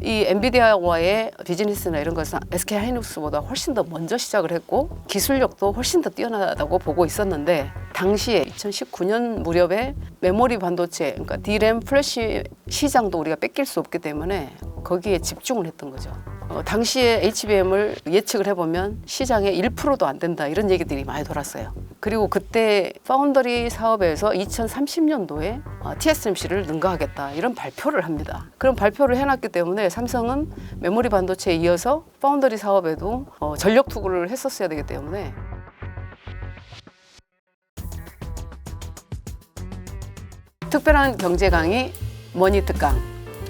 이 엔비디아와의 비즈니스나 이런 것은 SK 하이닉스보다 훨씬 더 먼저 시작을 했고 기술력도 훨씬 더 뛰어나다고 보고 있었는데, 당시에 2019년 무렵에 메모리 반도체, 그러니까 D램 플래시 시장도 우리가 뺏길 수 없기 때문에 거기에 집중을 했던 거죠. 당시에 HBM을 예측을 해보면 시장에 1%도 안 된다, 이런 얘기들이 많이 돌았어요. 그리고 그때 파운더리 사업에서 2030년도에 TSMC를 능가하겠다, 이런 발표를 합니다. 그런 발표를 해놨기 때문에 삼성은 메모리 반도체에 이어서 파운더리 사업에도 전력 투구를 했었어야 되기 때문에. 특별한 경제 강의 머니 특강.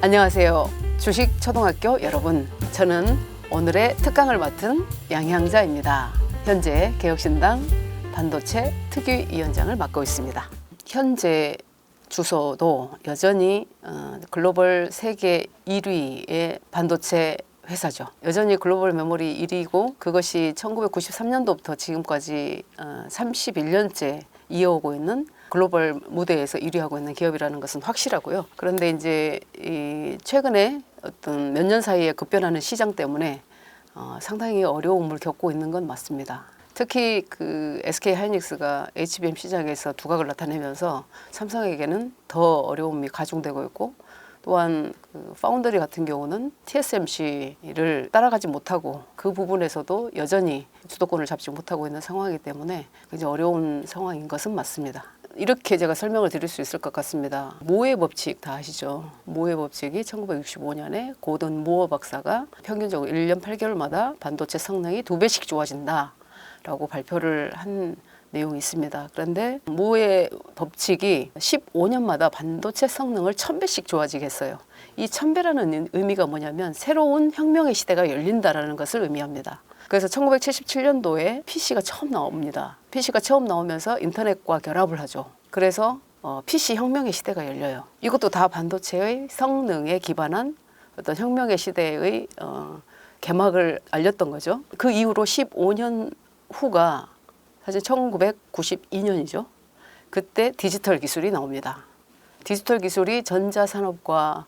안녕하세요, 주식 초등학교 여러분. 저는 오늘의 특강을 맡은 양향자입니다. 현재 개혁신당 반도체 특위위원장을 맡고 있습니다. 현재 주소도 여전히 글로벌 세계 1위의 반도체 회사죠. 여전히 글로벌 메모리 1위고, 그것이 1993년도부터 지금까지 31년째 이어오고 있는 글로벌 무대에서 1위하고 있는 기업이라는 것은 확실하고요. 그런데 이제 최근에 어떤 몇 년 사이에 급변하는 시장 때문에 상당히 어려움을 겪고 있는 건 맞습니다. 특히 그 SK 하이닉스가 HBM 시장에서 두각을 나타내면서 삼성에게는 더 어려움이 가중되고 있고, 또한 그 파운더리 같은 경우는 TSMC를 따라가지 못하고 그 부분에서도 여전히 주도권을 잡지 못하고 있는 상황이기 때문에 굉장히 어려운 상황인 것은 맞습니다. 이렇게 제가 설명을 드릴 수 있을 것 같습니다. 모의 법칙 다 아시죠? 모의 법칙이 1965년에 고든 무어 박사가 평균적으로 1년 8개월마다 반도체 성능이 2배씩 좋아진다 라고 발표를 한 내용이 있습니다. 그런데 모의 법칙이 15년마다 반도체 성능을 1000배씩 좋아지게 했어요. 이 1000배라는 의미가 뭐냐면 새로운 혁명의 시대가 열린다라는 것을 의미합니다. 그래서 1977년도에 PC가 처음 나옵니다. PC가 처음 나오면서 인터넷과 결합을 하죠. 그래서 PC 혁명의 시대가 열려요. 이것도 다 반도체의 성능에 기반한 어떤 혁명의 시대의 개막을 알렸던 거죠. 그 이후로 15년 후가 사실 1992년이죠. 그때 디지털 기술이 나옵니다. 디지털 기술이 전자산업과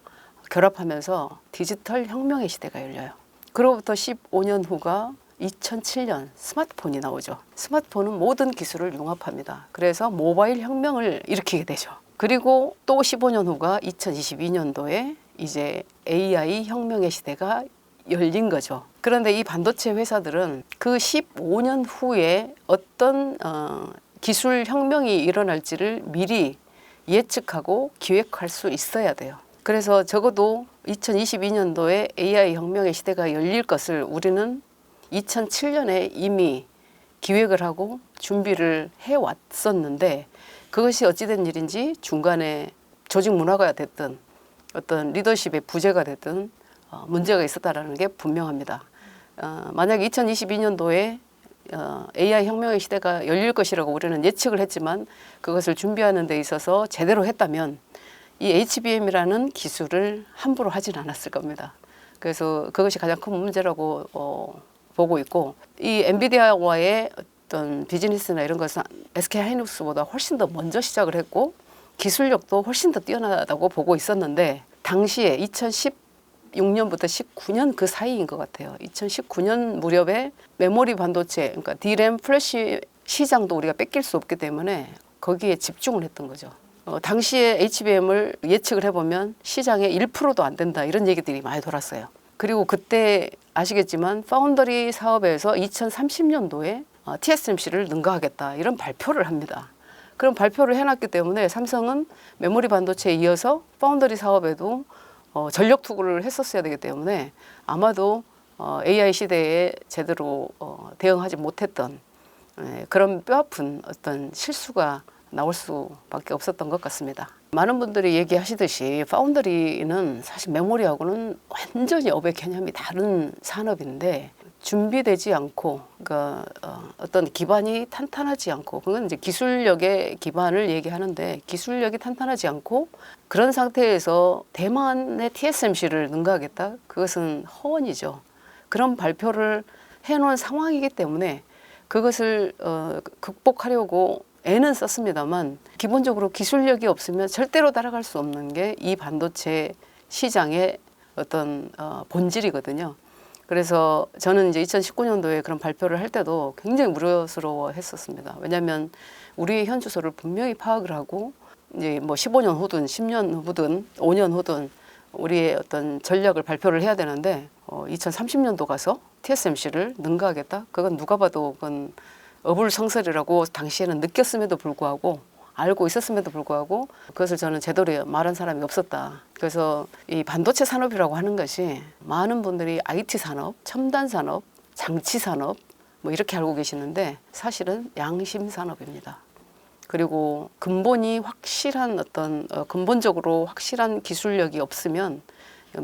결합하면서 디지털 혁명의 시대가 열려요. 그로부터 15년 후가 2007년 스마트폰이 나오죠. 스마트폰은 모든 기술을 융합합니다. 그래서 모바일 혁명을 일으키게 되죠. 그리고 또 15년 후가 2022년도에 이제 AI 혁명의 시대가 열린 거죠. 그런데 이 반도체 회사들은 그 15년 후에 어떤 기술 혁명이 일어날지를 미리 예측하고 기획할 수 있어야 돼요. 그래서 적어도 2022년도에 AI 혁명의 시대가 열릴 것을 우리는 2007년에 이미 기획을 하고 준비를 해왔었는데, 그것이 어찌된 일인지 중간에 조직 문화가 됐든 어떤 리더십의 부재가 됐든 문제가 있었다는 게 분명합니다. 만약에 2022년도에 AI 혁명의 시대가 열릴 것이라고 우리는 예측을 했지만 그것을 준비하는 데 있어서 제대로 했다면 이 HBM이라는 기술을 함부로 하진 않았을 겁니다. 그래서 그것이 가장 큰 문제라고 보고 있고, 이 엔비디아와의 어떤 비즈니스나 이런 것은 SK 하이닉스보다 훨씬 더 먼저 시작을 했고 기술력도 훨씬 더 뛰어나다고 보고 있었는데, 당시에 2016년부터 19년 그 사이인 것 같아요. 2019년 무렵에 메모리 반도체, 그러니까 D램 플래시 시장도 우리가 뺏길 수 없기 때문에 거기에 집중을 했던 거죠. 당시에 HBM을 예측을 해보면 시장에 1%도 안 된다, 이런 얘기들이 많이 돌았어요. 그리고 그때 아시겠지만 파운더리 사업에서 2030년도에 TSMC를 능가하겠다, 이런 발표를 합니다. 그런 발표를 해놨기 때문에 삼성은 메모리 반도체에 이어서 파운더리 사업에도 전력 투구를 했었어야 되기 때문에 아마도 AI 시대에 제대로 대응하지 못했던 그런 뼈아픈 어떤 실수가 나올 수밖에 없었던 것 같습니다. 많은 분들이 얘기하시듯이 파운더리는 사실 메모리하고는 완전히 업의 개념이 다른 산업인데, 준비되지 않고, 그러니까 어떤 기반이 탄탄하지 않고, 그건 이제 기술력의 기반을 얘기하는데, 기술력이 탄탄하지 않고 그런 상태에서 대만의 TSMC를 능가하겠다? 그것은 허언이죠. 그런 발표를 해놓은 상황이기 때문에 그것을 극복하려고 애는 썼습니다만, 기본적으로 기술력이 없으면 절대로 따라갈 수 없는 게 이 반도체 시장의 어떤 본질이거든요. 그래서 저는 이제 2019년도에 그런 발표를 할 때도 굉장히 우려스러워 했었습니다. 왜냐하면 우리의 현주소를 분명히 파악을 하고 이제 뭐 15년 후든 10년 후든 5년 후든 우리의 어떤 전략을 발표를 해야 되는데 2030년도 가서 TSMC를 능가하겠다? 그건 누가 봐도 그건 어불성설이라고 당시에는 느꼈음에도 불구하고 알고 있었음에도 불구하고 그것을 저는 제대로 말한 사람이 없었다. 그래서 이 반도체 산업이라고 하는 것이 많은 분들이 IT 산업, 첨단 산업, 장치 산업 뭐 이렇게 알고 계시는데 사실은 양심 산업입니다. 그리고 근본이 확실한 어떤 근본적으로 확실한 기술력이 없으면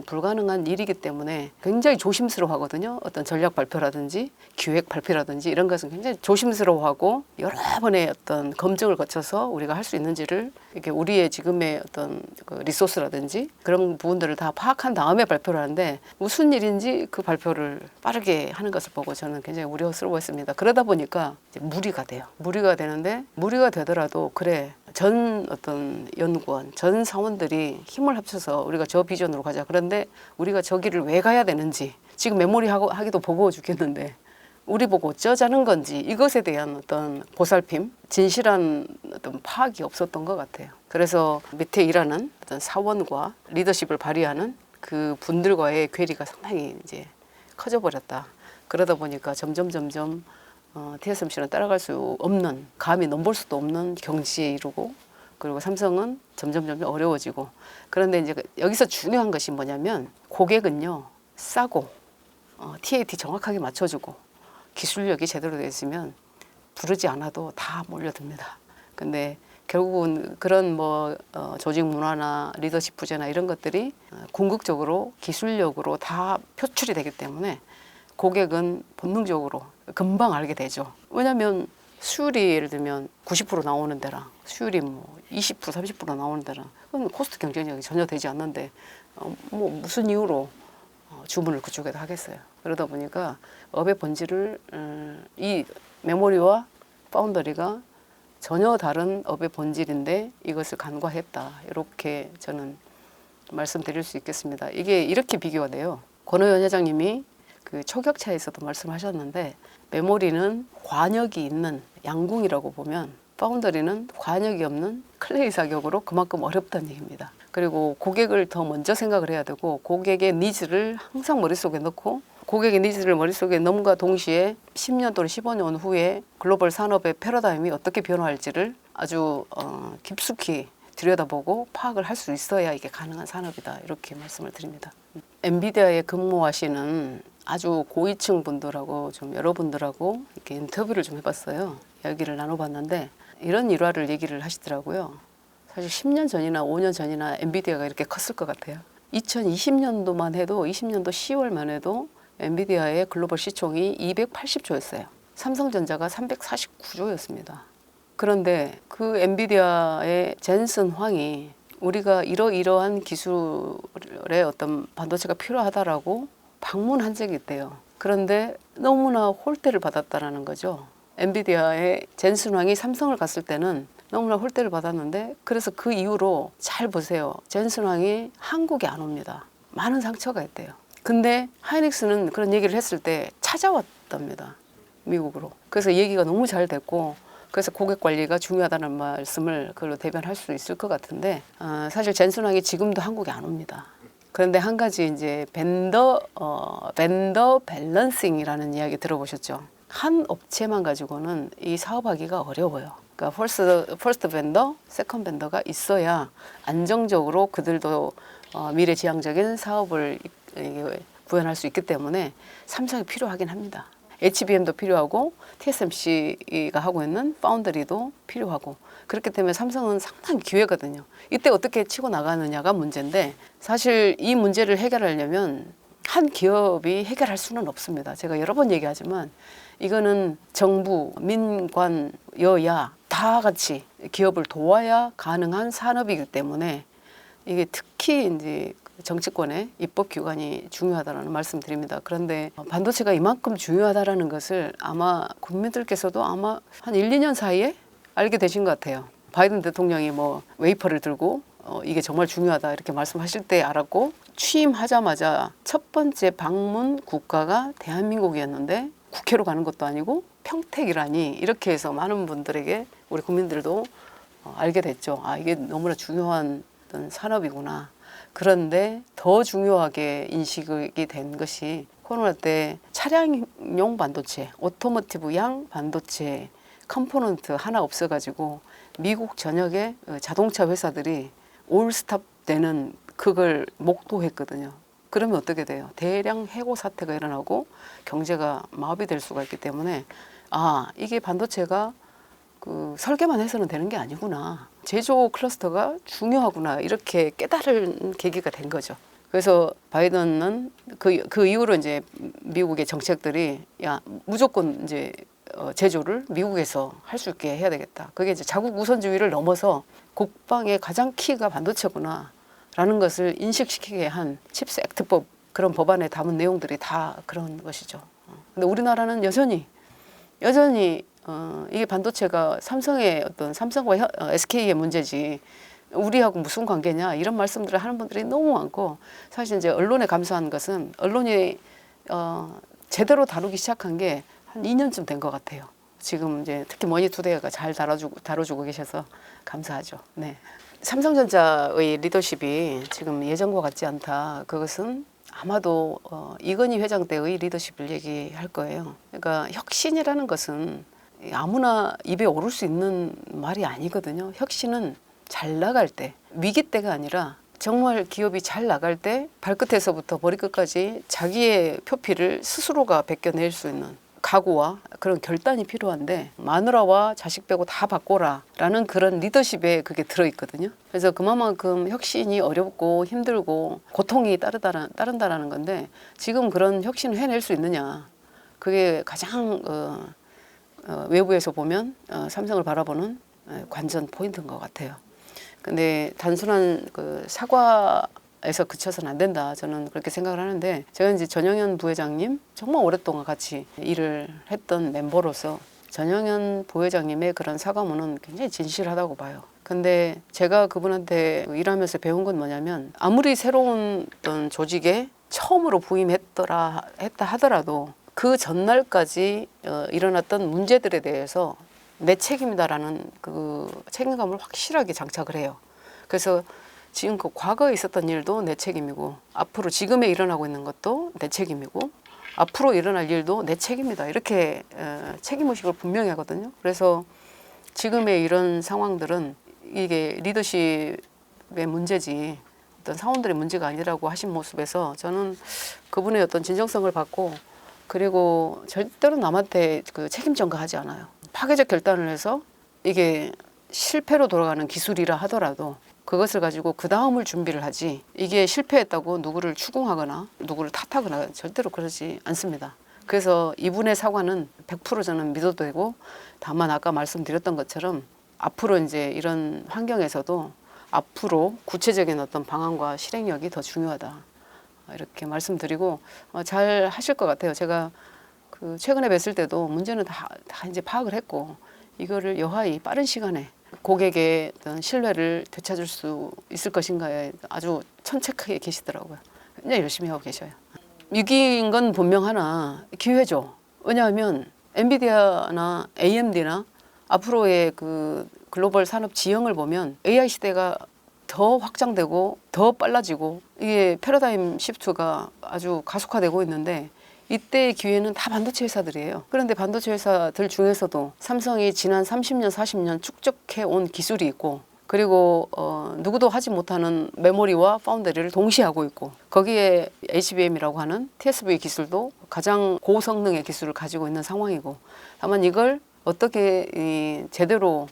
불가능한 일이기 때문에 굉장히 조심스러워하거든요. 어떤 전략 발표라든지 기획 발표라든지 이런 것은 굉장히 조심스러워하고 여러 번의 어떤 검증을 거쳐서 우리가 할 수 있는지를 이렇게 우리의 지금의 어떤 그 리소스라든지 그런 부분들을 다 파악한 다음에 발표를 하는데 무슨 일인지 그 발표를 빠르게 하는 것을 보고 저는 굉장히 우려스러워했습니다. 그러다 보니까 이제 무리가 돼요. 무리가 되는데 무리가 되더라도 그래. 전 어떤 연구원, 전 사원들이 힘을 합쳐서 우리가 저 비전으로 가자. 그런데 우리가 저 길을 왜 가야 되는지 지금 메모리 하기도 버거워 죽겠는데 우리 보고 어쩌자는 건지 이것에 대한 어떤 보살핌, 진실한 어떤 파악이 없었던 것 같아요. 그래서 밑에 일하는 어떤 사원과 리더십을 발휘하는 그 분들과의 괴리가 상당히 이제 커져 버렸다. 그러다 보니까 점점 TSMC는 따라갈 수 없는, 감히 넘볼 수도 없는 경지에 이르고 그리고 삼성은 점점 어려워지고 그런데 이제 여기서 중요한 것이 뭐냐면 고객은요 싸고 TAT 정확하게 맞춰주고 기술력이 제대로 되어 있으면 부르지 않아도 다 몰려듭니다. 근데 결국은 그런 조직 문화나 리더십 부재나 이런 것들이 궁극적으로 기술력으로 다 표출이 되기 때문에 고객은 본능적으로 금방 알게 되죠. 왜냐하면 수율이 예를 들면 90% 나오는 데랑 수율이 20% 30% 나오는 데랑 그건 코스트 경쟁력이 전혀 되지 않는데 무슨 이유로 주문을 그쪽에다 하겠어요. 그러다 보니까 업의 본질을 이 메모리와 파운더리가 전혀 다른 업의 본질인데 이것을 간과했다. 이렇게 저는 말씀드릴 수 있겠습니다. 이게 이렇게 비교가 돼요. 권호연 회장님이 그 초격차에서도 말씀하셨는데 메모리는 관역이 있는 양궁이라고 보면 파운더리는 관역이 없는 클레이 사격으로 그만큼 어렵다는 얘기입니다. 그리고 고객을 더 먼저 생각을 해야 되고 고객의 니즈를 항상 머릿속에 넣고 고객의 니즈를 머릿속에 넣음과 동시에 10년 또는 15년 후에 글로벌 산업의 패러다임이 어떻게 변화할지를 아주 깊숙이 들여다보고 파악을 할 수 있어야 이게 가능한 산업이다. 이렇게 말씀을 드립니다. 엔비디아에 근무하시는 아주 고위층 분들하고 좀 여러분들하고 이렇게 인터뷰를 좀 해봤어요. 이야기를 나눠봤는데 이런 일화를 얘기를 하시더라고요. 사실 10년 전이나 5년 전이나 엔비디아가 이렇게 컸을 것 같아요. 2020년도만 해도 20년도 10월만 해도 엔비디아의 글로벌 시총이 280조였어요. 삼성전자가 349조였습니다. 그런데 그 엔비디아의 젠슨 황이 우리가 이러이러한 기술의 어떤 반도체가 필요하다라고 방문한 적이 있대요. 그런데 너무나 홀대를 받았다라는 거죠. 엔비디아의 젠슨 황이 삼성을 갔을 때는 너무나 홀대를 받았는데 그래서 그 이후로 잘 보세요. 젠슨 황이 한국에 안 옵니다. 많은 상처가 있대요. 근데 하이닉스는 그런 얘기를 했을 때 찾아왔답니다. 미국으로. 그래서 얘기가 너무 잘 됐고 그래서 고객 관리가 중요하다는 말씀을 그걸로 대변할 수 있을 것 같은데 사실 젠슨 황이 지금도 한국에 안 옵니다. 그런데 한 가지 이제 벤더 밸런싱이라는 이야기 들어보셨죠? 한 업체만 가지고는 이 사업하기가 어려워요. 그러니까 퍼스트 벤더, 세컨 벤더가 있어야 안정적으로 그들도 미래지향적인 사업을 구현할 수 있기 때문에 삼성이 필요하긴 합니다. HBM도 필요하고 TSMC가 하고 있는 파운드리도 필요하고 그렇기 때문에 삼성은 상당히 기회거든요. 이때 어떻게 치고 나가느냐가 문제인데 사실 이 문제를 해결하려면 한 기업이 해결할 수는 없습니다. 제가 여러 번 얘기하지만 이거는 정부, 민관, 여야 다 같이 기업을 도와야 가능한 산업이기 때문에 이게 특히 이제 정치권의 입법기관이 중요하다는 말씀드립니다. 그런데 반도체가 이만큼 중요하다는 것을 아마 국민들께서도 아마 한 1, 2년 사이에 알게 되신 것 같아요. 바이든 대통령이 웨이퍼를 들고 이게 정말 중요하다 이렇게 말씀하실 때 알았고, 취임하자마자 첫 번째 방문 국가가 대한민국이었는데 국회로 가는 것도 아니고 평택이라니, 이렇게 해서 많은 분들에게, 우리 국민들도 알게 됐죠. 아, 이게 너무나 중요한 어떤 산업이구나. 그런데 더 중요하게 인식이 된 것이 코로나 때 차량용 반도체, 오토모티브양 반도체 컴포넌트 하나 없어가지고 미국 전역의 자동차 회사들이 올스탑 되는 그걸 목도했거든요. 그러면 어떻게 돼요? 대량 해고 사태가 일어나고 경제가 마비될 수가 있기 때문에, 아, 이게 반도체가 그 설계만 해서는 되는 게 아니구나, 제조 클러스터가 중요하구나, 이렇게 깨달은 계기가 된 거죠. 그래서 바이든은 그 이후로 이제 미국의 정책들이, 야, 무조건 이제 제조를 미국에서 할 수 있게 해야 되겠다. 그게 이제 자국 우선주의를 넘어서 국방의 가장 키가 반도체구나 라는 것을 인식시키게 한 칩스 액트법, 그런 법안에 담은 내용들이 다 그런 것이죠. 근데 우리나라는 여전히 이게 반도체가 삼성의 어떤 삼성과 SK의 문제지 우리하고 무슨 관계냐, 이런 말씀들을 하는 분들이 너무 많고, 사실 이제 언론에 감사한 것은 언론이 제대로 다루기 시작한 게 한 2년쯤 된 것 같아요. 지금 이제 특히 머니투데이가 잘 다뤄주고 계셔서 감사하죠. 네. 삼성전자의 리더십이 지금 예전과 같지 않다. 그것은 아마도 이건희 회장 때의 리더십을 얘기할 거예요. 그러니까 혁신이라는 것은 아무나 입에 오를 수 있는 말이 아니거든요. 혁신은 잘 나갈 때, 위기 때가 아니라 정말 기업이 잘 나갈 때 발끝에서부터 머리끝까지 자기의 표피를 스스로가 벗겨낼 수 있는 각오와 그런 결단이 필요한데, 마누라와 자식 빼고 다 바꿔라 라는 그런 리더십에 그게 들어있거든요. 그래서 그만큼 혁신이 어렵고 힘들고 고통이 따른다라는 건데, 지금 그런 혁신을 해낼 수 있느냐, 그게 가장 외부에서 보면 삼성을 바라보는 관전 포인트인 것 같아요. 근데 단순한 그 사과에서 그쳐서는 안 된다, 저는 그렇게 생각을 하는데, 제가 이제 전영현 부회장님 정말 오랫동안 같이 일을 했던 멤버로서 전영현 부회장님의 그런 사과문은 굉장히 진실하다고 봐요. 근데 제가 그분한테 일하면서 배운 건 뭐냐면, 아무리 새로운 어떤 조직에 처음으로 부임했다 하더라도 그 전날까지 일어났던 문제들에 대해서 내 책임이다라는 그 책임감을 확실하게 장착을 해요. 그래서 지금 그 과거에 있었던 일도 내 책임이고, 앞으로 지금에 일어나고 있는 것도 내 책임이고, 앞으로 일어날 일도 내 책임이다, 이렇게 책임의식을 분명히 하거든요. 그래서 지금의 이런 상황들은 이게 리더십의 문제지 어떤 사원들의 문제가 아니라고 하신 모습에서 저는 그분의 어떤 진정성을 받고, 그리고 절대로 남한테 그 책임 전가하지 않아요. 파괴적 결단을 해서 이게 실패로 돌아가는 기술이라 하더라도 그것을 가지고 그 다음을 준비를 하지, 이게 실패했다고 누구를 추궁하거나 누구를 탓하거나 절대로 그러지 않습니다. 그래서 이분의 사과는 100% 저는 믿어도 되고, 다만 아까 말씀드렸던 것처럼 앞으로 이제 이런 환경에서도 앞으로 구체적인 어떤 방안과 실행력이 더 중요하다, 이렇게 말씀드리고, 잘 하실 것 같아요. 제가 그 최근에 뵀을 때도 문제는 다 이제 파악을 했고, 이거를 여하이 빠른 시간에 고객의 어떤 신뢰를 되찾을 수 있을 것인가에 아주 천착하게 계시더라고요. 굉장히 열심히 하고 계셔요. 위기인 건 분명하나 기회죠. 왜냐하면 엔비디아나 AMD나 앞으로의 그 글로벌 산업 지형을 보면 AI 시대가 더 확장되고 더 빨라지고, 이게 패러다임 시프트가 아주 가속화되고 있는데, 이때의 기회는 다 반도체 회사들이에요. 그런데 반도체 회사들 중에서도 삼성이 지난 30년, 40년 축적해 온 기술이 있고, 그리고 누구도 하지 못하는 메모리와 파운더리를 동시에 하고 있고, 거기에 HBM이라고 하는 TSV 기술도 가장 고성능의 기술을 가지고 있는 상황이고, 다만 이걸 어떻게 제대로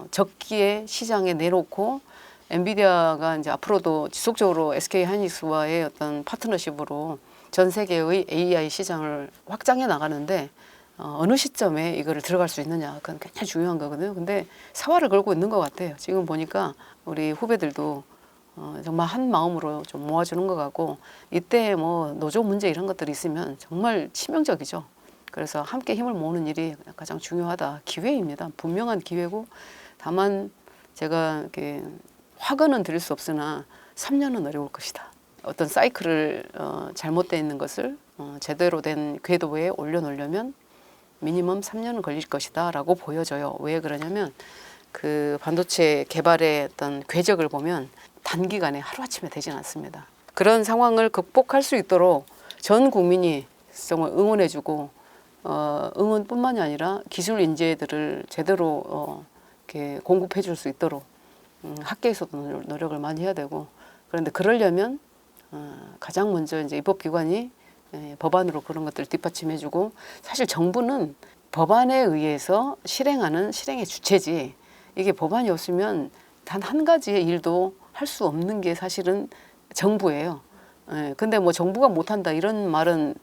적기에 시장에 내놓고, 엔비디아가 이제 앞으로도 지속적으로 SK 하이닉스와의 어떤 파트너십으로 전 세계의 AI 시장을 확장해 나가는데, 어느 시점에 이거를 들어갈 수 있느냐, 그건 굉장히 중요한 거거든요. 근데 사활을 걸고 있는 것 같아요. 지금 보니까 우리 후배들도 정말 한 마음으로 좀 모아주는 것 같고, 이때 뭐 노조 문제 이런 것들이 있으면 정말 치명적이죠. 그래서 함께 힘을 모으는 일이 가장 중요하다. 기회입니다. 분명한 기회고, 다만 제가 이렇게 확언은 드릴 수 없으나 3년은 어려울 것이다. 어떤 사이클을 잘못되어 있는 것을 제대로 된 궤도에 올려놓으려면 미니멈 3년은 걸릴 것이다 라고 보여져요. 왜 그러냐면 그 반도체 개발의 어떤 궤적을 보면 단기간에 하루아침에 되진 않습니다. 그런 상황을 극복할 수 있도록 전 국민이 정말 응원해주고 응원뿐만이 아니라 기술 인재들을 제대로 이렇게 공급해줄 수 있도록 학계에서도 노력을 많이 해야 되고, 그런데 그러려면 가장 먼저 이제 입법기관이 법안으로 그런 것들을 뒷받침해주고, 사실 정부는 법안에 의해서 실행하는 실행의 주체지, 이게 법안이 없으면 단 한 가지의 일도 할 수 없는 게 사실은 정부예요. 근데 뭐 정부가 못한다 이런 말은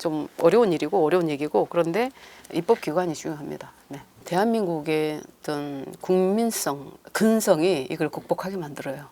좀 어려운 일이고 어려운 얘기고, 그런데 입법기관이 중요합니다. 네. 대한민국의 어떤 국민성, 근성이 이걸 극복하게 만들어요.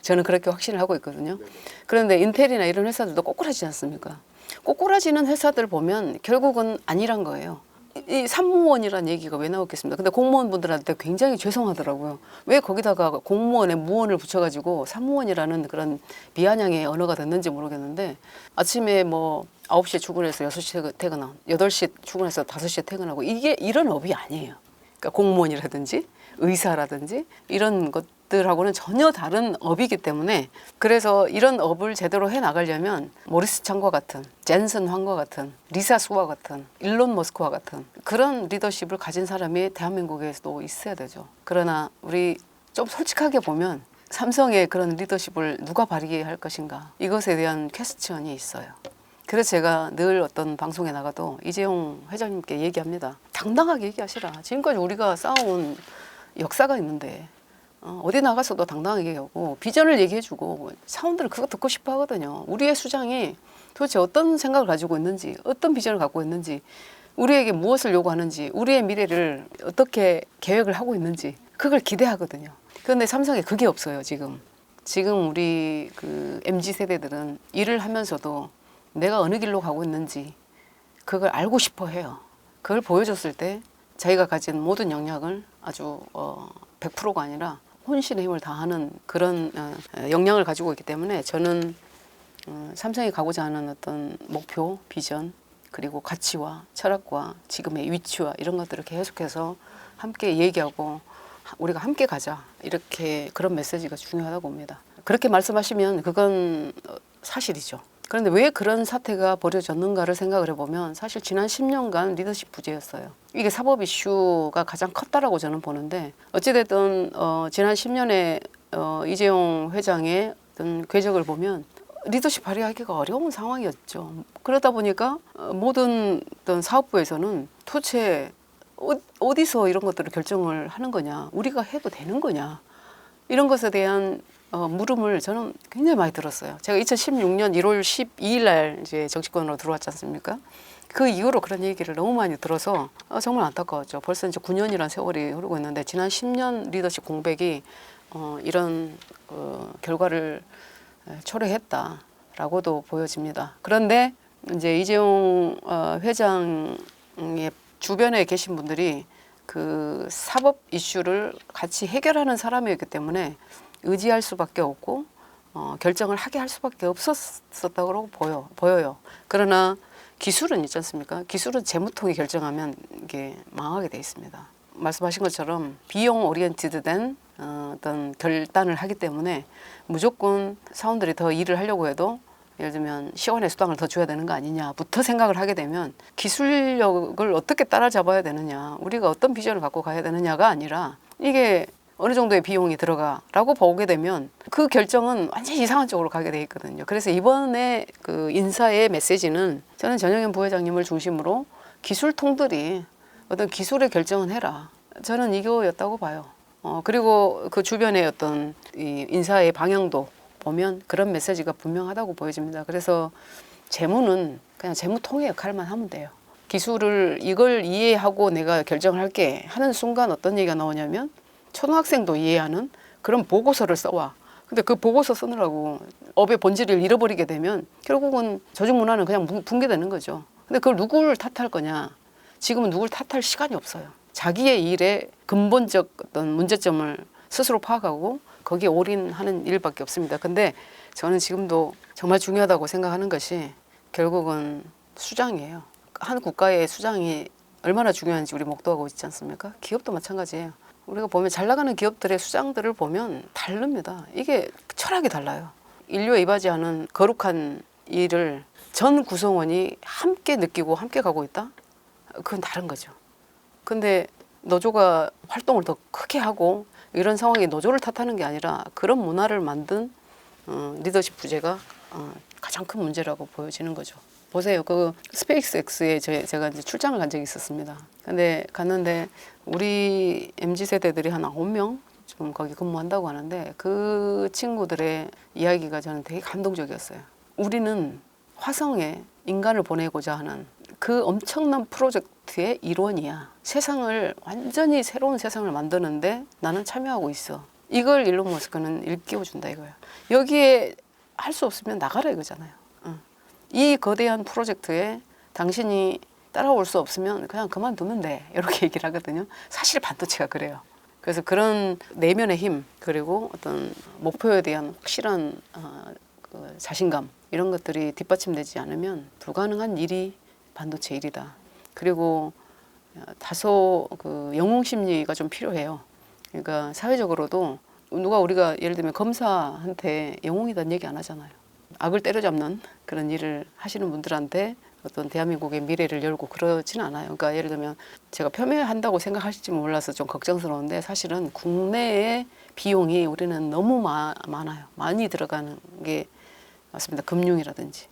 저는 그렇게 확신을 하고 있거든요. 그런데 인텔이나 이런 회사들도 꼬꾸라지지 않습니까? 꼬꾸라지는 회사들 보면 결국은 아니란 거예요. 이 산무원이라는 얘기가 왜 나왔겠습니까? 근데 공무원분들한테 굉장히 죄송하더라고요. 왜 거기다가 공무원에 무원을 붙여가지고 산무원이라는 그런 비아냥의 언어가 됐는지 모르겠는데, 아침에 뭐 9시에 출근해서 6시에 퇴근하고 8시에 출근해서 5시에 퇴근하고, 이게 이런 업이 아니에요. 그러니까 공무원이라든지 의사라든지 이런 것들하고는 전혀 다른 업이기 때문에, 그래서 이런 업을 제대로 해나가려면 모리스 창과 같은, 젠슨 황과 같은, 리사 수와 같은, 일론 머스크와 같은 그런 리더십을 가진 사람이 대한민국에서도 있어야 되죠. 그러나 우리 좀 솔직하게 보면 삼성의 그런 리더십을 누가 발휘할 것인가, 이것에 대한 퀘스천이 있어요. 그래서 제가 늘 어떤 방송에 나가도 이재용 회장님께 얘기합니다. 당당하게 얘기하시라. 지금까지 우리가 쌓아온 역사가 있는데 어디 나가서도 당당하게 얘기하고 비전을 얘기해주고, 사원들은 그거 듣고 싶어 하거든요. 우리의 수장이 도대체 어떤 생각을 가지고 있는지, 어떤 비전을 갖고 있는지, 우리에게 무엇을 요구하는지, 우리의 미래를 어떻게 계획을 하고 있는지, 그걸 기대하거든요. 그런데 삼성에 그게 없어요. 지금 우리 그 MZ 세대들은 일을 하면서도 내가 어느 길로 가고 있는지 그걸 알고 싶어 해요. 그걸 보여줬을 때 자기가 가진 모든 역량을 아주 100%가 아니라 혼신의 힘을 다하는 그런 역량을 가지고 있기 때문에, 저는 삼성이 가고자 하는 어떤 목표, 비전, 그리고 가치와 철학과 지금의 위치와 이런 것들을 계속해서 함께 얘기하고 우리가 함께 가자, 이렇게 그런 메시지가 중요하다고 봅니다. 그렇게 말씀하시면 그건 사실이죠. 그런데 왜 그런 사태가 벌어졌는가를 생각을 해보면 사실 지난 10년간 리더십 부재였어요. 이게 사법 이슈가 가장 컸다라고 저는 보는데, 어찌됐든 지난 10년에 이재용 회장의 어떤 궤적을 보면 리더십 발휘하기가 어려운 상황이었죠. 그러다 보니까 모든 어떤 사업부에서는 도대체 어디서 이런 것들을 결정을 하는 거냐, 우리가 해도 되는 거냐, 이런 것에 대한 물음을 저는 굉장히 많이 들었어요. 제가 2016년 1월 12일 날 이제 정치권으로 들어왔지 않습니까? 그 이후로 그런 얘기를 너무 많이 들어서 정말 안타까웠죠. 벌써 이제 9년이라는 세월이 흐르고 있는데, 지난 10년 리더십 공백이 이런 결과를 초래했다라고도 보여집니다. 그런데 이제 이재용 회장의 주변에 계신 분들이 그 사법 이슈를 같이 해결하는 사람이었기 때문에 의지할 수밖에 없고 결정을 하게 할 수밖에 없었다고 보여요. 그러나 기술은 있지 않습니까? 기술은 재무통이 결정하면 이게 망하게 돼 있습니다. 말씀하신 것처럼 비용 오리엔티드된 어떤 결단을 하기 때문에 무조건 사원들이 더 일을 하려고 해도, 예를 들면 시간의 수당을 더 줘야 되는 거 아니냐부터 생각을 하게 되면, 기술력을 어떻게 따라잡아야 되느냐, 우리가 어떤 비전을 갖고 가야 되느냐가 아니라 이게 어느 정도의 비용이 들어가라고 보게 되면 그 결정은 완전히 이상한 쪽으로 가게 돼 있거든요. 그래서 이번에 그 인사의 메시지는, 저는 전영현 부회장님을 중심으로 기술통들이 어떤 기술의 결정은 해라, 저는 이거였다고 봐요. 그리고 그 주변의 어떤 이 인사의 방향도 보면 그런 메시지가 분명하다고 보여집니다. 그래서 재무는 그냥 재무통의 역할만 하면 돼요. 기술을 이걸 이해하고 내가 결정을 할게 하는 순간 어떤 얘기가 나오냐면, 초등학생도 이해하는 그런 보고서를 써와. 근데 그 보고서 쓰느라고 업의 본질을 잃어버리게 되면 결국은 조직 문화는 그냥 붕괴되는 거죠. 근데 그걸 누구를 탓할 거냐? 지금은 누구를 탓할 시간이 없어요. 자기의 일의 근본적 어떤 문제점을 스스로 파악하고 거기에 올인하는 일밖에 없습니다. 근데 저는 지금도 정말 중요하다고 생각하는 것이 결국은 수장이에요. 한 국가의 수장이 얼마나 중요한지 우리 목도하고 있지 않습니까? 기업도 마찬가지예요. 우리가 보면 잘 나가는 기업들의 수장들을 보면 다릅니다. 이게 철학이 달라요. 인류에 이바지하는 거룩한 일을 전 구성원이 함께 느끼고 함께 가고 있다? 그건 다른 거죠. 근데 노조가 활동을 더 크게 하고 이런 상황에 노조를 탓하는 게 아니라 그런 문화를 만든 리더십 부재가 가장 큰 문제라고 보여지는 거죠. 보세요. 그 스페이스X에 제가 이제 출장을 간 적이 있었습니다. 근데 갔는데 우리 MZ 세대들이 한 9명 좀 거기 근무한다고 하는데 그 친구들의 이야기가 저는 되게 감동적이었어요. 우리는 화성에 인간을 보내고자 하는 그 엄청난 프로젝트의 일원이야. 세상을 완전히 새로운 세상을 만드는데 나는 참여하고 있어. 이걸 일론 머스크는 일깨워준다 이거야. 여기에 할 수 없으면 나가라 이거잖아요. 이 거대한 프로젝트에 당신이 따라올 수 없으면 그냥 그만두면 돼. 이렇게 얘기를 하거든요. 사실 반도체가 그래요. 그래서 그런 내면의 힘 그리고 어떤 목표에 대한 확실한 그 자신감 이런 것들이 뒷받침되지 않으면 불가능한 일이 반도체 일이다. 그리고 다소 그 영웅 심리가 좀 필요해요. 그러니까 사회적으로도 우리가 예를 들면 검사한테 영웅이란 얘기 안 하잖아요. 악을 때려잡는 그런 일을 하시는 분들한테 어떤 대한민국의 미래를 열고 그러지는 않아요. 그러니까 예를 들면 제가 폄훼한다고 생각하실지 몰라서 좀 걱정스러운데 사실은 국내의 비용이 우리는 너무 많아요. 많이 들어가는 게 맞습니다. 금융이라든지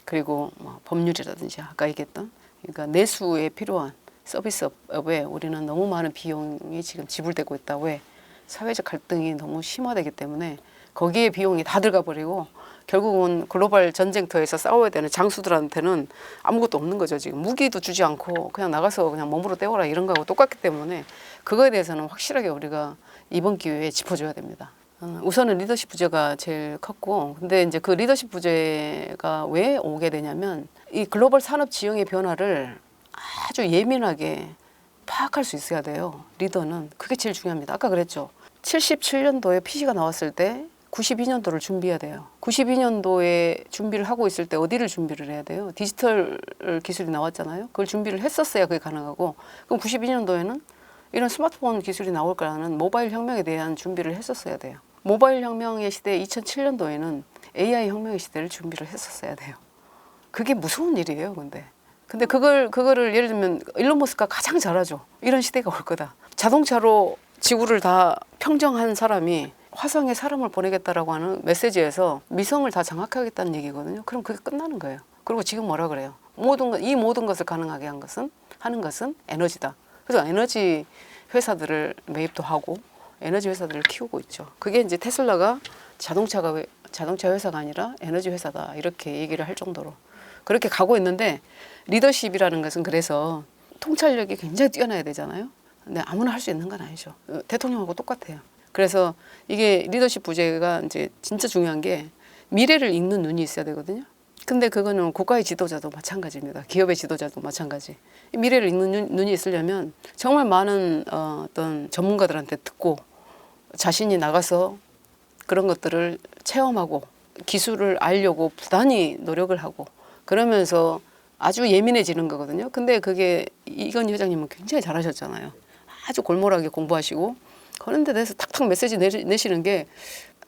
그리고 뭐 법률이라든지 아까 얘기했던 그러니까 내수에 필요한 서비스업에 우리는 너무 많은 비용이 지금 지불되고 있다. 왜? 사회적 갈등이 너무 심화되기 때문에 거기에 비용이 다 들어가 버리고 결국은 글로벌 전쟁터에서 싸워야 되는 장수들한테는 아무것도 없는 거죠. 지금 무기도 주지 않고 그냥 나가서 그냥 몸으로 때워라 이런 거하고 똑같기 때문에 그거에 대해서는 확실하게 우리가 이번 기회에 짚어줘야 됩니다. 우선은 리더십 부재가 제일 컸고 근데 이제 그 리더십 부재가 왜 오게 되냐면 이 글로벌 산업 지형의 변화를 아주 예민하게 파악할 수 있어야 돼요. 리더는 그게 제일 중요합니다. 아까 그랬죠. 77년도에 PC가 나왔을 때 92년도를 준비해야 돼요. 92년도에 준비를 하고 있을 때 어디를 준비를 해야 돼요? 디지털 기술이 나왔잖아요. 그걸 준비를 했었어야 그게 가능하고 그럼 92년도에는 이런 스마트폰 기술이 나올 거라는 모바일 혁명에 대한 준비를 했었어야 돼요. 모바일 혁명의 시대 2007년도에는 AI 혁명의 시대를 준비를 했었어야 돼요. 그게 무서운 일이에요. 근데 그거를 예를 들면 일론 머스크가 가장 잘하죠. 이런 시대가 올 거다. 자동차로 지구를 다 평정한 사람이 화성에 사람을 보내겠다라고 하는 메시지에서 미성을 다 장악하겠다는 얘기거든요. 그럼 그게 끝나는 거예요. 그리고 지금 뭐라 그래요? 이 모든 것을 가능하게 하는 것은 에너지다. 그래서 에너지 회사들을 매입도 하고 에너지 회사들을 키우고 있죠. 그게 이제 테슬라가 자동차 회사가 아니라 에너지 회사다 이렇게 얘기를 할 정도로 그렇게 가고 있는데 리더십이라는 것은 그래서 통찰력이 굉장히 뛰어나야 되잖아요. 근데 아무나 할 수 있는 건 아니죠. 대통령하고 똑같아요. 그래서 이게 리더십 부재가 이제 진짜 중요한 게 미래를 읽는 눈이 있어야 되거든요. 근데 그거는 국가의 지도자도 마찬가지입니다. 기업의 지도자도 마찬가지. 미래를 읽는 눈이 있으려면 정말 많은 어떤 전문가들한테 듣고 자신이 나가서 그런 것들을 체험하고 기술을 알려고 부단히 노력을 하고 그러면서 아주 예민해지는 거거든요. 근데 그게 이건희 회장님은 굉장히 잘하셨잖아요. 아주 골몰하게 공부하시고 그런 데 대해서 탁탁 메시지 내시는 게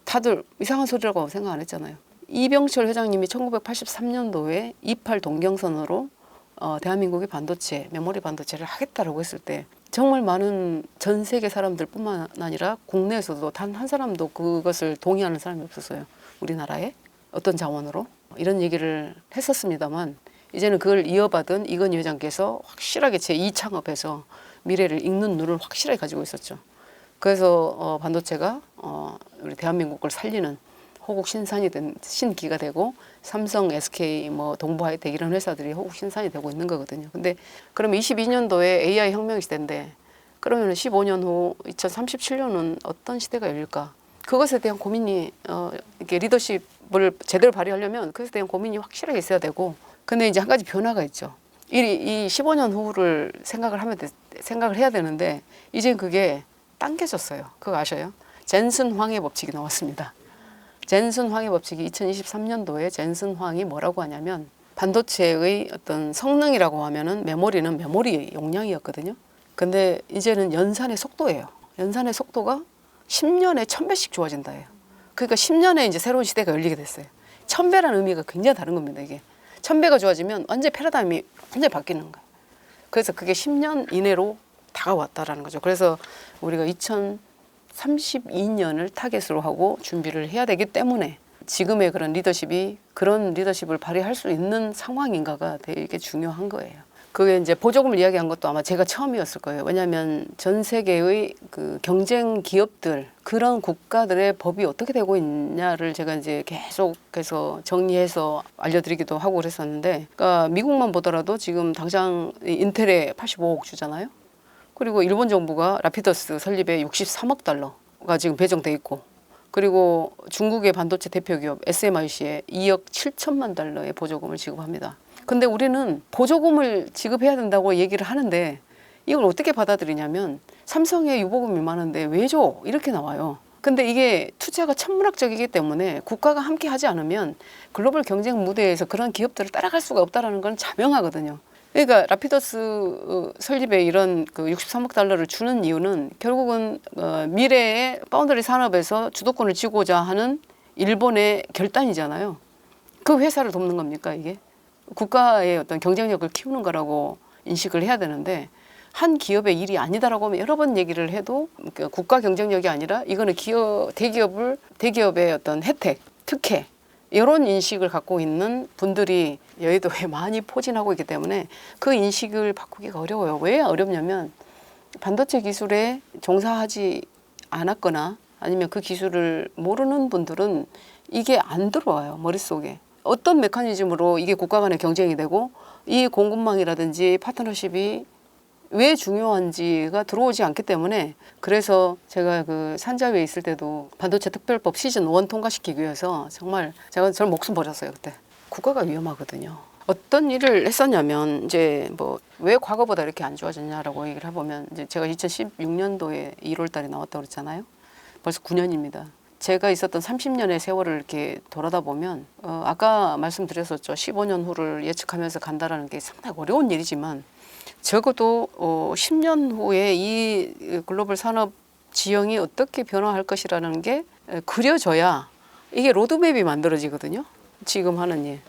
다들 이상한 소리라고 생각 안 했잖아요. 이병철 회장님이 1983년도에 28 동경선으로 대한민국의 반도체, 메모리 반도체를 하겠다라고 했을 때 정말 많은 전 세계 사람들뿐만 아니라 국내에서도 단 한 사람도 그것을 동의하는 사람이 없었어요. 우리나라에 어떤 자원으로 이런 얘기를 했었습니다만 이제는 그걸 이어받은 이건희 회장께서 확실하게 제2창업해서 미래를 읽는 눈을 확실하게 가지고 있었죠. 그래서 반도체가 우리 대한민국을 살리는 호국 신기가 되고 삼성, SK, 뭐 동부하이텍 이런 회사들이 호국 신산이 되고 있는 거거든요. 근데 그러면 22년도에 AI 혁명 시대인데 그러면 15년 후 2037년은 어떤 시대가 열릴까? 그것에 대한 고민이 이렇게 리더십을 제대로 발휘하려면 그것에 대한 고민이 확실하게 있어야 되고 근데 이제 한 가지 변화가 있죠. 이 15년 후를 생각을 해야 되는데 이제 그게 당겨졌어요. 그거 아셔요? 젠슨 황의 법칙이 나왔습니다. 젠슨 황의 법칙이 2023년도에 젠슨 황이 뭐라고 하냐면 반도체의 어떤 성능이라고 하면은 메모리는 메모리 용량이었거든요. 근데 이제는 연산의 속도예요. 연산의 속도가 10년에 1000배씩 좋아진다예요. 그러니까 10년에 이제 새로운 시대가 열리게 됐어요. 1000배라는 의미가 굉장히 다른 겁니다. 이게 1000배가 좋아지면 완전 패러다임이 완전히 바뀌는 거예요. 그래서 그게 10년 이내로 다가왔다라는 거죠. 그래서 우리가 2032년을 타겟으로 하고 준비를 해야 되기 때문에 지금의 그런 리더십이 그런 리더십을 발휘할 수 있는 상황인가가 되게 중요한 거예요. 그게 이제 보조금을 이야기한 것도 아마 제가 처음이었을 거예요. 왜냐하면 전 세계의 그 경쟁 기업들 그런 국가들의 법이 어떻게 되고 있냐를 제가 이제 계속해서 정리해서 알려드리기도 하고 그랬었는데, 그러니까 미국만 보더라도 지금 당장 인텔에 85억 주잖아요. 그리고 일본 정부가 라피더스 설립에 63억 달러가 지금 배정돼 있고, 그리고 중국의 반도체 대표 기업 SMIC에 2억 7천만 달러의 보조금을 지급합니다. 근데 우리는 보조금을 지급해야 된다고 얘기를 하는데 이걸 어떻게 받아들이냐면 삼성에 유보금이 많은데 왜 줘? 이렇게 나와요. 근데 이게 투자가 천문학적이기 때문에 국가가 함께 하지 않으면 글로벌 경쟁 무대에서 그런 기업들을 따라갈 수가 없다는 건 자명하거든요. 그러니까 라피더스 설립에 이런 그 63억 달러를 주는 이유는 결국은 미래의 파운드리 산업에서 주도권을 쥐고자 하는 일본의 결단이잖아요. 그 회사를 돕는 겁니까 이게? 국가의 어떤 경쟁력을 키우는 거라고 인식을 해야 되는데 한 기업의 일이 아니다라고 여러 번 얘기를 해도 국가 경쟁력이 아니라 이거는 대기업의 어떤 혜택, 특혜 이런 인식을 갖고 있는 분들이 여의도에 많이 포진하고 있기 때문에 그 인식을 바꾸기가 어려워요. 왜 어렵냐면 반도체 기술에 종사하지 않았거나 아니면 그 기술을 모르는 분들은 이게 안 들어와요, 머릿속에. 어떤 메커니즘으로 이게 국가 간의 경쟁이 되고 이 공급망이라든지 파트너십이 왜 중요한지가 들어오지 않기 때문에, 그래서 제가 그 산자위에 있을 때도 반도체 특별법 시즌 1 통과시키기 위해서 정말 제가 저를 목숨 버렸어요. 그때 국가가 위험하거든요. 어떤 일을 했었냐면 이제 뭐 왜 과거보다 이렇게 안 좋아졌냐라고 얘기를 해보면, 이제 제가 2016년도에 1월 달에 나왔다고 그랬잖아요. 벌써 9년입니다. 제가 있었던 30년의 세월을 이렇게 돌아다 보면 아까 말씀드렸었죠. 15년 후를 예측하면서 간다라는 게 상당히 어려운 일이지만 적어도 10년 후에 이 글로벌 산업 지형이 어떻게 변화할 것이라는 게 그려져야 이게 로드맵이 만들어지거든요. 지금 하는 일.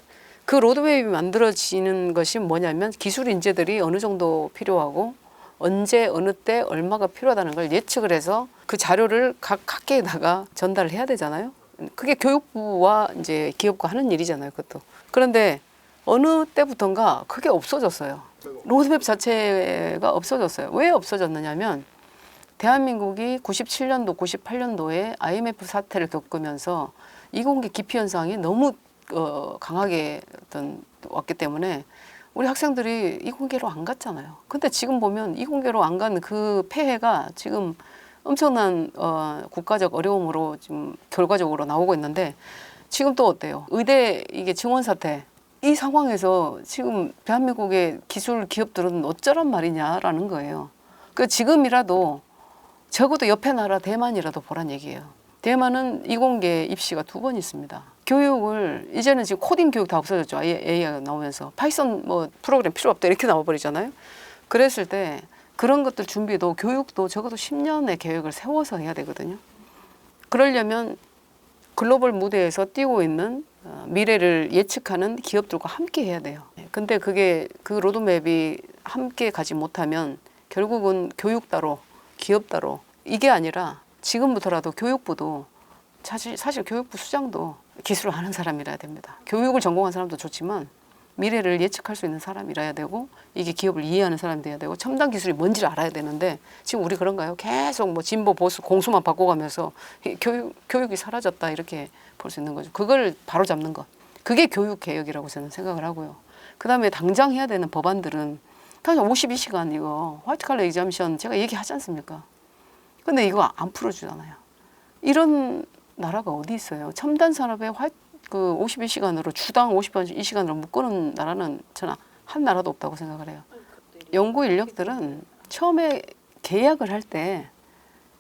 그 로드맵이 만들어지는 것이 뭐냐면 기술 인재들이 어느 정도 필요하고 언제 어느 때 얼마가 필요하다는 걸 예측을 해서 그 자료를 각 학계에다가 전달을 해야 되잖아요. 그게 교육부와 이제 기업과 하는 일이잖아요, 그것도. 그런데 어느 때부턴가 그게 없어졌어요. 로드맵 자체가 없어졌어요. 왜 없어졌느냐면 대한민국이 97년도, 98년도에 IMF 사태를 겪으면서 이공계 기피 현상이 너무 강하게 왔기 때문에 우리 학생들이 이공계로 안 갔잖아요. 근데 지금 보면 이공계로 안 간 그 폐해가 지금 엄청난 국가적 어려움으로 지금 결과적으로 나오고 있는데, 지금 또 어때요? 의대 이게 증원 사태, 이 상황에서 지금 대한민국의 기술 기업들은 어쩌란 말이냐라는 거예요. 그 지금이라도 적어도 옆에 나라 대만이라도 보란 얘기예요. 대만은 이공계 입시가 2번 있습니다. 교육을 이제는 지금 코딩 교육 다 없어졌죠. AI가 나오면서 파이썬 뭐 프로그램 필요 없다 이렇게 나와버리잖아요. 그랬을 때 그런 것들 준비도 교육도 적어도 10년의 계획을 세워서 해야 되거든요. 그러려면 글로벌 무대에서 뛰고 있는 미래를 예측하는 기업들과 함께 해야 돼요. 근데 그게 그 로드맵이 함께 가지 못하면 결국은 교육 따로 기업 따로 이게 아니라 지금부터라도 교육부도 사실 교육부 수장도 기술을 아는 사람이라야 됩니다. 교육을 전공한 사람도 좋지만 미래를 예측할 수 있는 사람이라야 되고 이게 기업을 이해하는 사람이 돼야 되고 첨단 기술이 뭔지를 알아야 되는데 지금 우리 그런가요? 계속 뭐 진보 보수 공수만 바꿔가면서 교육이 사라졌다 이렇게 볼 수 있는 거죠. 그걸 바로 잡는 것. 그게 교육 개혁이라고 저는 생각을 하고요. 그다음에 당장 해야 되는 법안들은 당장 52시간 이거 화이트 칼라 exemption 제가 얘기하지 않습니까? 근데 이거 안 풀어주잖아요. 이런 나라가 어디 있어요? 첨단 산업에 그 52시간으로 주당 52시간으로 묶어놓은 나라는 저는 한 나라도 없다고 생각을 해요. 연구 인력들은 처음에 계약을 할 때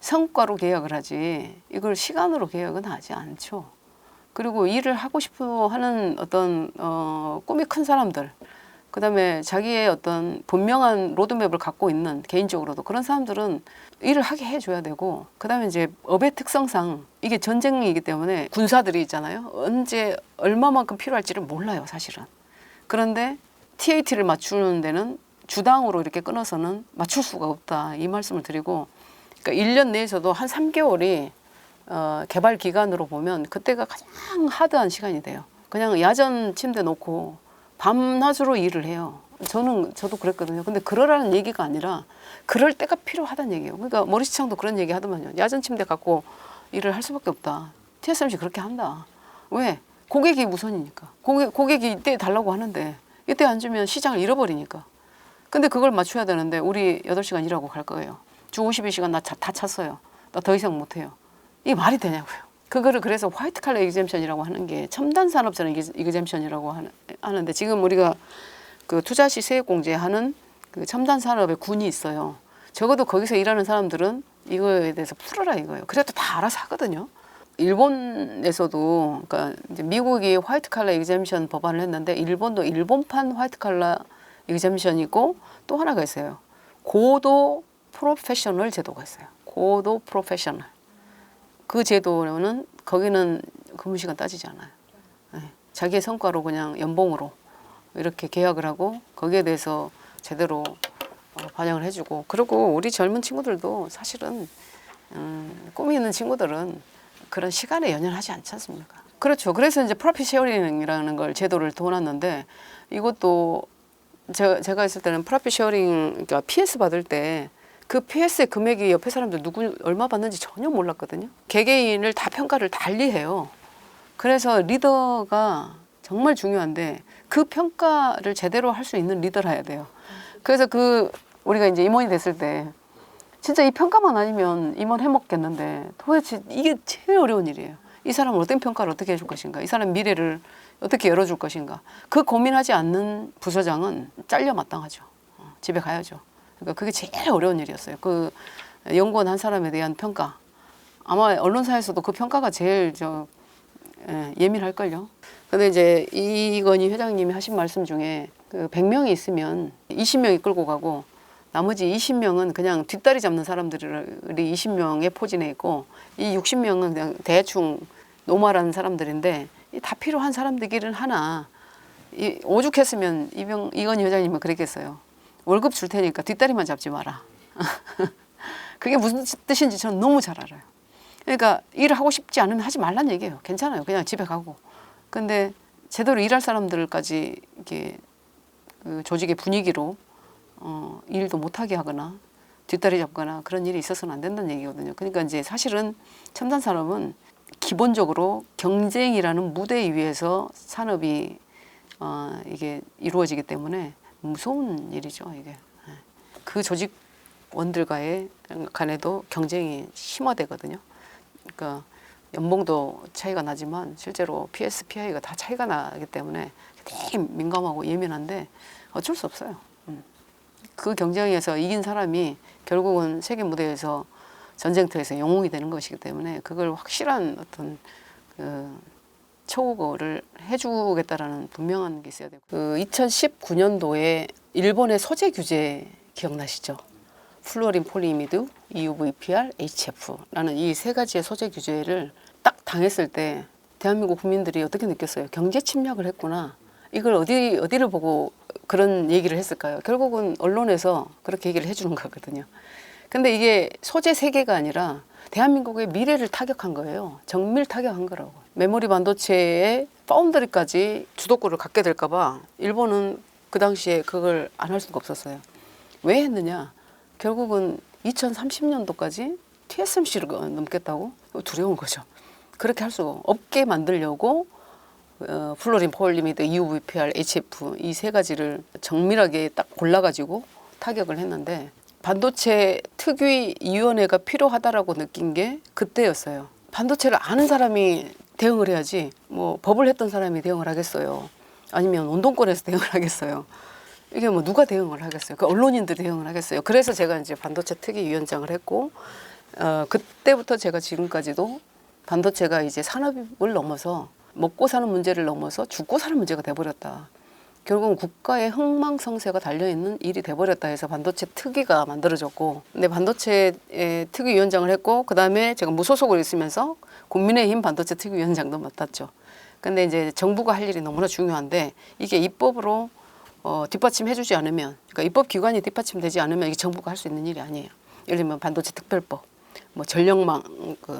성과로 계약을 하지 이걸 시간으로 계약은 하지 않죠. 그리고 일을 하고 싶어 하는 어떤 꿈이 큰 사람들, 그다음에 자기의 어떤 분명한 로드맵을 갖고 있는 개인적으로도 그런 사람들은 일을 하게 해줘야 되고, 그다음에 이제 업의 특성상 이게 전쟁이기 때문에 군사들이 있잖아요. 언제 얼마만큼 필요할지를 몰라요, 사실은. 그런데 TAT를 맞추는 데는 주당으로 이렇게 끊어서는 맞출 수가 없다, 이 말씀을 드리고, 그러니까 1년 내에서도 한 3개월이 개발 기간으로 보면 그때가 가장 하드한 시간이 돼요. 그냥 야전 침대 놓고 밤낮으로 일을 해요. 저도 그랬거든요. 근데 그러라는 얘기가 아니라 그럴 때가 필요하다는 얘기예요. 그러니까 머리시청도 그런 얘기 하더만요. 야전 침대 갖고 일을 할 수밖에 없다. TSMC 그렇게 한다. 왜? 고객이 우선이니까. 고객이 이때 달라고 하는데 이때 안 주면 시장을 잃어버리니까. 근데 그걸 맞춰야 되는데 우리 8시간 일하고 갈 거예요. 주 52시간 나 다 찼어요. 나 더 이상 못해요. 이게 말이 되냐고요. 그거를 그래서 화이트 칼라 이그젬션이라고 하는 게 첨단 산업자는 이그젬션이라고 하는데, 지금 우리가 그 투자시 세액 공제하는 그 첨단 산업의 군이 있어요. 적어도 거기서 일하는 사람들은 이거에 대해서 풀어라 이거예요. 그래도 다 알아서 하거든요. 일본에서도, 그러니까 이제 미국이 화이트 칼라 이그젬션 법안을 했는데 일본도 일본판 화이트 칼라 이그젬션이고 또 하나가 있어요. 고도 프로페셔널 제도가 있어요. 고도 프로페셔널. 그 제도는 거기는 근무 시간 따지지 않아요. 네. 자기의 성과로 그냥 연봉으로 이렇게 계약을 하고 거기에 대해서 제대로 반영을 해주고, 그리고 우리 젊은 친구들도 사실은 꿈이 있는 친구들은 그런 시간에 연연하지 않지 않습니까? 그렇죠. 그래서 이제 프로핏 쉐어링이라는 걸 제도를 둬놨는데, 이것도 제가 있을 때는 프로핏 쉐어링, 그러니까 PS 받을 때 그 PS의 금액이 옆에 사람들 누구 얼마 받는지 전혀 몰랐거든요. 개개인을 다 평가를 달리해요. 그래서 리더가 정말 중요한데 그 평가를 제대로 할 수 있는 리더를 해야 돼요. 그래서 우리가 이제 임원이 됐을 때 진짜 이 평가만 아니면 임원 해먹겠는데, 도대체 이게 제일 어려운 일이에요. 이 사람을 어떤 평가를 어떻게 해줄 것인가, 이 사람 미래를 어떻게 열어줄 것인가, 그 고민하지 않는 부서장은 잘려 마땅하죠. 집에 가야죠. 그러니까 그게 제일 어려운 일이었어요. 그 연구원 한 사람에 대한 평가. 아마 언론사에서도 그 평가가 제일 예민할걸요. 근데 이제 이건희 회장님이 하신 말씀 중에 그 100명이 있으면 20명이 끌고 가고 나머지 20명은 그냥 뒷다리 잡는 사람들이 20명의 포진에 있고, 이 60명은 그냥 대충 노말한 사람들인데 다 필요한 사람들이긴 하나, 오죽했으면 이건희 회장님은 그랬겠어요. 월급 줄 테니까 뒷다리만 잡지 마라. 그게 무슨 뜻인지 저는 너무 잘 알아요. 그러니까 일을 하고 싶지 않으면 하지 말란 얘기예요. 괜찮아요. 그냥 집에 가고. 근데 제대로 일할 사람들까지 이렇게 그 조직의 분위기로 일도 못하게 하거나 뒷다리 잡거나 그런 일이 있어서는 안 된다는 얘기거든요. 그러니까 이제 사실은 첨단 산업은 기본적으로 경쟁이라는 무대 위에서 산업이 이게 이루어지기 때문에 무서운 일이죠, 이게. 그 조직원들 간에도 경쟁이 심화되거든요. 그러니까 연봉도 차이가 나지만 실제로 PS, PI가 다 차이가 나기 때문에 되게 민감하고 예민한데 어쩔 수 없어요. 그 경쟁에서 이긴 사람이 결국은 세계 무대에서 전쟁터에서 영웅이 되는 것이기 때문에 그걸 확실한 어떤 처우를 해주겠다라는 분명한 게 있어야 되고, 그 2019년도에 일본의 소재 규제 기억나시죠? 플루어린 폴리이미드, EUVPR, HF라는 이 세 가지의 소재 규제를 딱 당했을 때 대한민국 국민들이 어떻게 느꼈어요? 경제 침략을 했구나. 이걸 어디를 보고 그런 얘기를 했을까요? 결국은 언론에서 그렇게 얘기를 해주는 거거든요. 근데 이게 소재 세계가 아니라 대한민국의 미래를 타격한 거예요. 정밀 타격한 거라고. 메모리 반도체의 파운드리까지 주도권을 갖게 될까 봐 일본은 그 당시에 그걸 안 할 수가 없었어요. 왜 했느냐? 결국은 2030년도까지 TSMC를 넘겠다고? 두려운 거죠. 그렇게 할 수가 없게 만들려고 플루어린 폴리미드, EUVPR, HF 이 세 가지를 정밀하게 딱 골라가지고 타격을 했는데, 반도체 특위위원회가 필요하다라고 느낀 게 그때였어요. 반도체를 아는 사람이 대응을 해야지 뭐 법을 했던 사람이 대응을 하겠어요? 아니면 운동권에서 대응을 하겠어요? 이게 뭐 누가 대응을 하겠어요? 그 언론인들이 대응을 하겠어요? 그래서 제가 이제 반도체 특위위원장을 했고, 그때부터 제가 지금까지도 반도체가 이제 산업을 넘어서 먹고 사는 문제를 넘어서 죽고 사는 문제가 돼버렸다. 결국은 국가의 흥망성쇠가 달려있는 일이 돼버렸다 해서 반도체 특위가 만들어졌고, 근데 반도체 특위위원장을 했고, 그 다음에 제가 무소속으로 있으면서 국민의힘 반도체 특위위원장도 맡았죠. 근데 이제 정부가 할 일이 너무나 중요한데 이게 입법으로 뒷받침해주지 않으면, 그러니까 입법기관이 뒷받침되지 않으면 이게 정부가 할 수 있는 일이 아니에요. 예를 들면 반도체 특별법, 뭐 전력망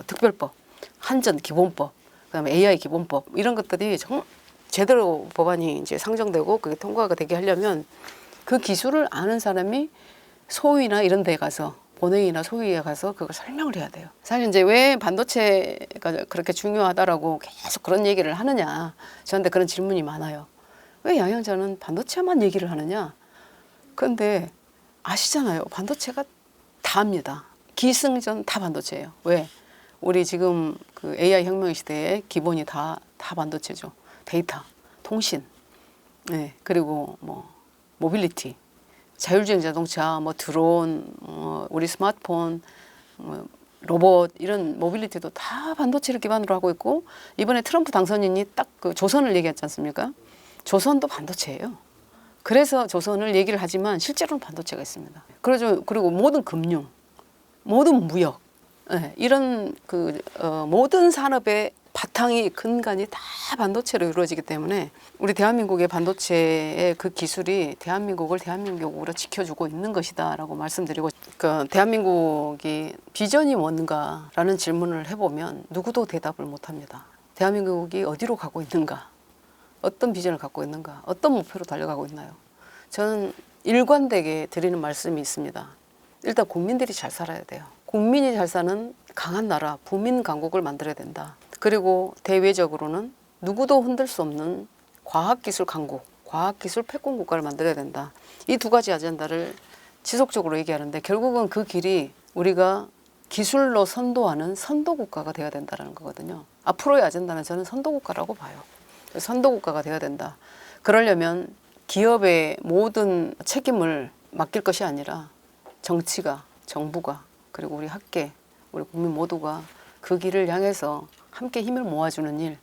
특별법, 한전 기본법, 그다음에 AI 기본법 이런 것들이 제대로 법안이 이제 상정되고 그게 통과가 되게 하려면 그 기술을 아는 사람이 소위나 이런 데 가서, 본회의나 소위에 가서 그걸 설명을 해야 돼요. 사실 이제 왜 반도체가 그렇게 중요하다라고 계속 그런 얘기를 하느냐, 저한테 그런 질문이 많아요. 왜 양양자는 반도체만 얘기를 하느냐? 그런데 아시잖아요. 반도체가 다입니다. 기승전 다 반도체예요. 왜? 우리 지금 그 AI 혁명의 시대에 기본이 다 반도체죠. 데이터, 통신, 네, 그리고 뭐 모빌리티, 자율주행 자동차, 뭐 드론, 우리 스마트폰, 로봇 이런 모빌리티도 다 반도체를 기반으로 하고 있고, 이번에 트럼프 당선인이 딱 그 조선을 얘기했지 않습니까? 조선도 반도체예요. 그래서 조선을 얘기를 하지만 실제로는 반도체가 있습니다. 그리고 모든 금융, 모든 무역, 네, 이런 모든 산업의 바탕이 근간이 다 반도체로 이루어지기 때문에 우리 대한민국의 반도체의 그 기술이 대한민국을 대한민국으로 지켜주고 있는 것이다라고 말씀드리고, 대한민국이 비전이 뭔가라는 질문을 해보면 누구도 대답을 못합니다. 대한민국이 어디로 가고 있는가, 어떤 비전을 갖고 있는가, 어떤 목표로 달려가고 있나요? 저는 일관되게 드리는 말씀이 있습니다. 일단 국민들이 잘 살아야 돼요. 국민이 잘 사는 강한 나라, 부민 강국을 만들어야 된다. 그리고 대외적으로는 누구도 흔들 수 없는 과학기술 강국, 과학기술 패권 국가를 만들어야 된다. 이 두 가지 아젠다를 지속적으로 얘기하는데 결국은 그 길이 우리가 기술로 선도하는 선도국가가 되어야 된다는 거거든요. 앞으로의 아젠다는 저는 선도국가라고 봐요. 선도국가가 되어야 된다. 그러려면 기업의 모든 책임을 맡길 것이 아니라 정치가, 정부가, 그리고 우리 학계, 우리 국민 모두가 그 길을 향해서 함께 힘을 모아주는 일,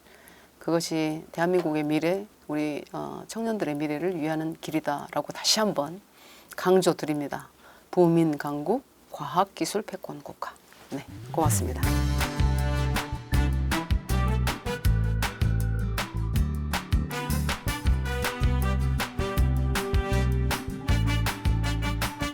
그것이 대한민국의 미래, 우리 청년들의 미래를 위하는 길이다라고 다시 한번 강조드립니다. 부민 강국, 과학기술 패권 국가. 네, 고맙습니다.